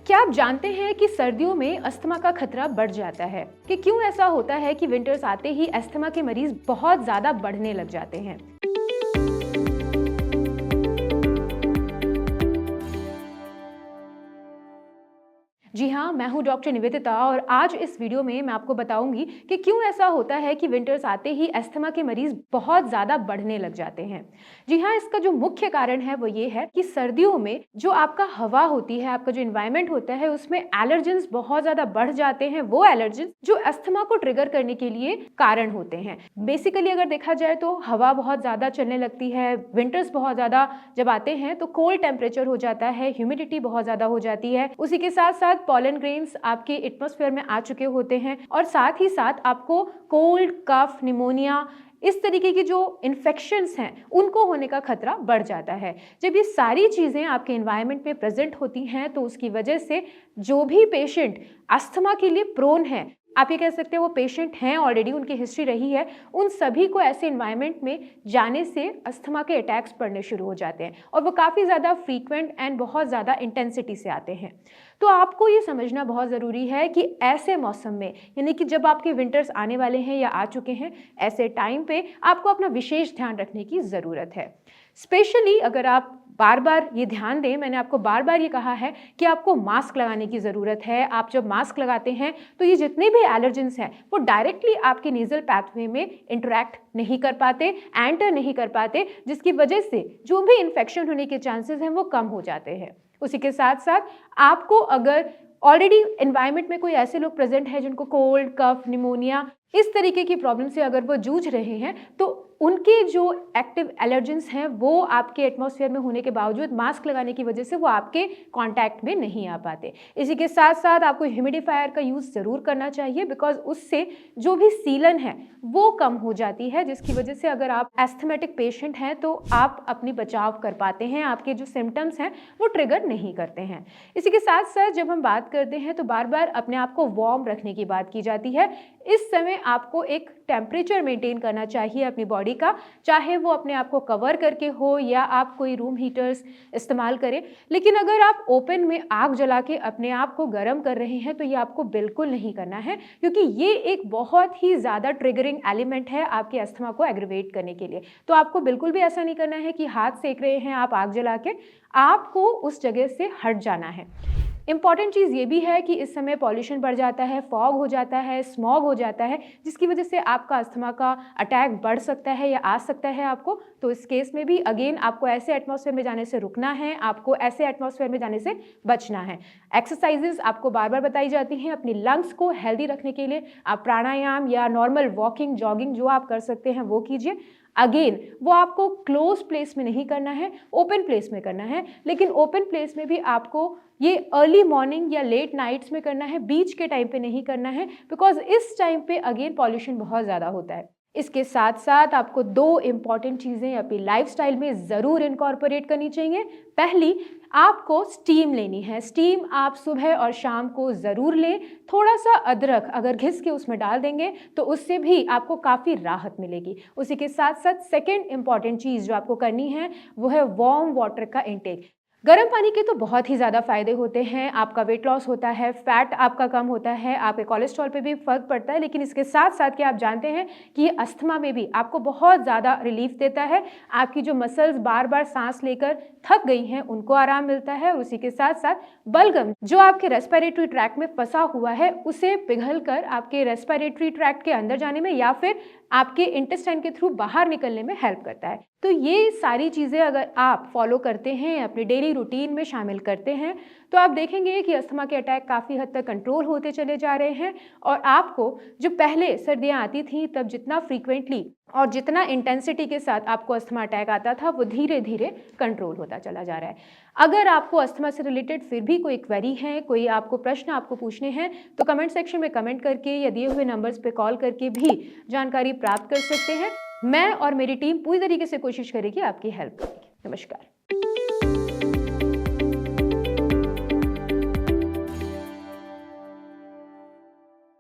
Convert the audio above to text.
क्या आप जानते हैं कि सर्दियों में अस्थमा का खतरा बढ़ जाता है? कि क्यों ऐसा होता है कि विंटर्स आते ही अस्थमा के मरीज बहुत ज्यादा बढ़ने लग जाते हैं? जी हाँ, मैं हूँ डॉक्टर निवेदिता और आज इस वीडियो में मैं आपको बताऊंगी कि क्यों ऐसा होता है कि विंटर्स आते ही अस्थमा के मरीज बहुत ज़्यादा बढ़ने लग जाते हैं। जी हाँ, इसका जो मुख्य कारण है वो ये है कि सर्दियों में जो आपका हवा होती है, आपका जो इन्वायरमेंट होता है, उसमें एलर्जेंस बहुत ज़्यादा बढ़ जाते हैं। वो एलर्जेंस जो अस्थमा को ट्रिगर करने के लिए कारण होते हैं। बेसिकली अगर देखा जाए तो हवा बहुत ज़्यादा चलने लगती है, विंटर्स बहुत ज़्यादा जब आते हैं तो कोल्ड टेम्परेचर हो जाता है, ह्यूमिडिटी बहुत ज़्यादा हो जाती है। उसी के साथ साथ पॉलन ग्रेन्स आपके एटमॉस्फेयर में आ चुके होते हैं और साथ ही साथ आपको कोल्ड, कफ, निमोनिया, इस तरीके की जो इन्फेक्शंस हैं उनको होने का खतरा बढ़ जाता है। जब ये सारी चीज़ें आपके एनवायरनमेंट में प्रेजेंट होती हैं तो उसकी वजह से जो भी पेशेंट अस्थमा के लिए प्रोन है, आप ये कह सकते हैं वो पेशेंट हैं ऑलरेडी, उनकी हिस्ट्री रही है, उन सभी को ऐसे इन्वायरमेंट में जाने से अस्थमा के अटैक्स पड़ने शुरू हो जाते हैं और वो काफ़ी ज़्यादा फ्रीक्वेंट एंड बहुत ज़्यादा इंटेंसिटी से आते हैं। तो आपको ये समझना बहुत ज़रूरी है कि ऐसे मौसम में, यानी कि जब आपके विंटर्स आने वाले हैं या आ चुके हैं, ऐसे टाइम पे आपको अपना विशेष ध्यान रखने की ज़रूरत है। स्पेशली अगर आप बार बार ये ध्यान दें, मैंने आपको बार बार ये कहा है कि आपको मास्क लगाने की ज़रूरत है। आप जब मास्क लगाते हैं तो ये जितने भी एलर्जेंस हैं वो डायरेक्टली आपके नेजल पाथवे में इंटरैक्ट नहीं कर पाते, एंटर नहीं कर पाते, जिसकी वजह से जो भी इन्फेक्शन होने के चांसेस हैं वो कम हो जाते हैं। उसी के साथ साथ आपको अगर ऑलरेडी एनवायरनमेंट में कोई ऐसे लोग प्रेजेंट हैं जिनको कोल्ड, कफ, निमोनिया, इस तरीके की प्रॉब्लम से अगर वो जूझ रहे हैं तो उनके जो एक्टिव एलर्जेंस हैं वो आपके एटमॉस्फेयर में होने के बावजूद मास्क लगाने की वजह से वो आपके कांटेक्ट में नहीं आ पाते। इसी के साथ साथ आपको ह्यूमिडिफायर का यूज़ ज़रूर करना चाहिए, बिकॉज उससे जो भी सीलन है वो कम हो जाती है, जिसकी वजह से अगर आप एस्थमेटिक पेशेंट हैं तो आप अपनी बचाव कर पाते हैं, आपके जो सिम्टम्स हैं वो ट्रिगर नहीं करते हैं। इसी के साथ साथ जब हम बात करते हैं तो बार बार अपने आप को वार्म रखने की बात की जाती है। इस समय आपको एक टेम्परेचर मेंटेन करना चाहिए अपनी बॉडी का, चाहे वो अपने आप को कवर करके हो या आप कोई रूम हीटर्स इस्तेमाल करें। लेकिन अगर आप ओपन में आग जला के अपने आप को गर्म कर रहे हैं तो ये आपको बिल्कुल नहीं करना है, क्योंकि ये एक बहुत ही ज़्यादा ट्रिगरिंग एलिमेंट है आपके अस्थमा को एग्रीवेट करने के लिए। तो आपको बिल्कुल भी ऐसा नहीं करना है कि हाथ सेक रहे हैं आप आग जला के, आपको उस जगह से हट जाना है। इंपॉर्टेंट चीज़ ये भी है कि इस समय पॉल्यूशन बढ़ जाता है, फॉग हो जाता है, स्मॉग हो जाता है, जिसकी वजह से आपका अस्थमा का अटैक बढ़ सकता है या आ सकता है आपको। तो इस केस में भी अगेन आपको ऐसे एटमॉस्फेयर में जाने से रुकना है, आपको ऐसे एटमॉस्फेयर में जाने से बचना है। एक्सरसाइजेज आपको बार बार बताई जाती हैं अपनी लंग्स को हेल्दी रखने के लिए। आप प्राणायाम या नॉर्मल वॉकिंग, जॉगिंग जो आप कर सकते हैं वो कीजिए। अगेन वो आपको क्लोज प्लेस में नहीं करना है, ओपन प्लेस में करना है। लेकिन ओपन प्लेस में भी आपको ये अर्ली मॉर्निंग या लेट नाइट्स में करना है, बीच के टाइम पे नहीं करना है, बिकॉज इस टाइम पे अगेन पॉल्यूशन बहुत ज़्यादा होता है। इसके साथ साथ आपको दो इम्पॉर्टेंट चीज़ें अपनी लाइफस्टाइल में ज़रूर इनकॉर्पोरेट करनी चाहिए। पहली, आपको स्टीम लेनी है। स्टीम आप सुबह और शाम को ज़रूर लें। थोड़ा सा अदरक अगर घिस के उसमें डाल देंगे तो उससे भी आपको काफ़ी राहत मिलेगी। उसी के साथ साथ सेकेंड इम्पॉर्टेंट चीज़ जो आपको करनी है वो है वार्म वाटर का इंटेक। गर्म पानी के तो बहुत ही ज़्यादा फ़ायदे होते हैं, आपका वेट लॉस होता है, फैट आपका कम होता है, आपके कोलेस्ट्रॉल पे भी फ़र्क पड़ता है। लेकिन इसके साथ साथ क्या आप जानते हैं कि ये अस्थमा में भी आपको बहुत ज़्यादा रिलीफ देता है। आपकी जो मसल्स बार बार सांस लेकर थक गई हैं उनको आराम मिलता है। उसी के साथ साथ बलगम जो आपके रेस्पिरेटरी ट्रैक्ट में फंसा हुआ है उसे पिघल कर आपके रेस्पिरेटरी ट्रैक्ट के अंदर जाने में या फिर आपके इंटेस्टाइन के थ्रू बाहर निकलने में हेल्प करता है। तो ये सारी चीज़ें अगर आप फॉलो करते हैं, अपने डेली रूटीन में शामिल करते हैं, तो आप देखेंगे कि अस्थमा के अटैक काफ़ी हद तक कंट्रोल होते चले जा रहे हैं। और आपको जो पहले सर्दियाँ आती थी तब जितना फ्रीक्वेंटली और जितना इंटेंसिटी के साथ आपको अस्थमा अटैक आता था वो धीरे धीरे कंट्रोल होता चला जा रहा है। अगर आपको अस्थमा से रिलेटेड फिर भी कोई क्वेरी है, कोई आपको प्रश्न आपको पूछने हैं, तो कमेंट सेक्शन में कमेंट करके या दिए हुए नंबर्स पे कॉल करके भी जानकारी प्राप्त कर सकते हैं। मैं और मेरी टीम पूरी तरीके से कोशिश करेगी आपकी हेल्प करने की। नमस्कार।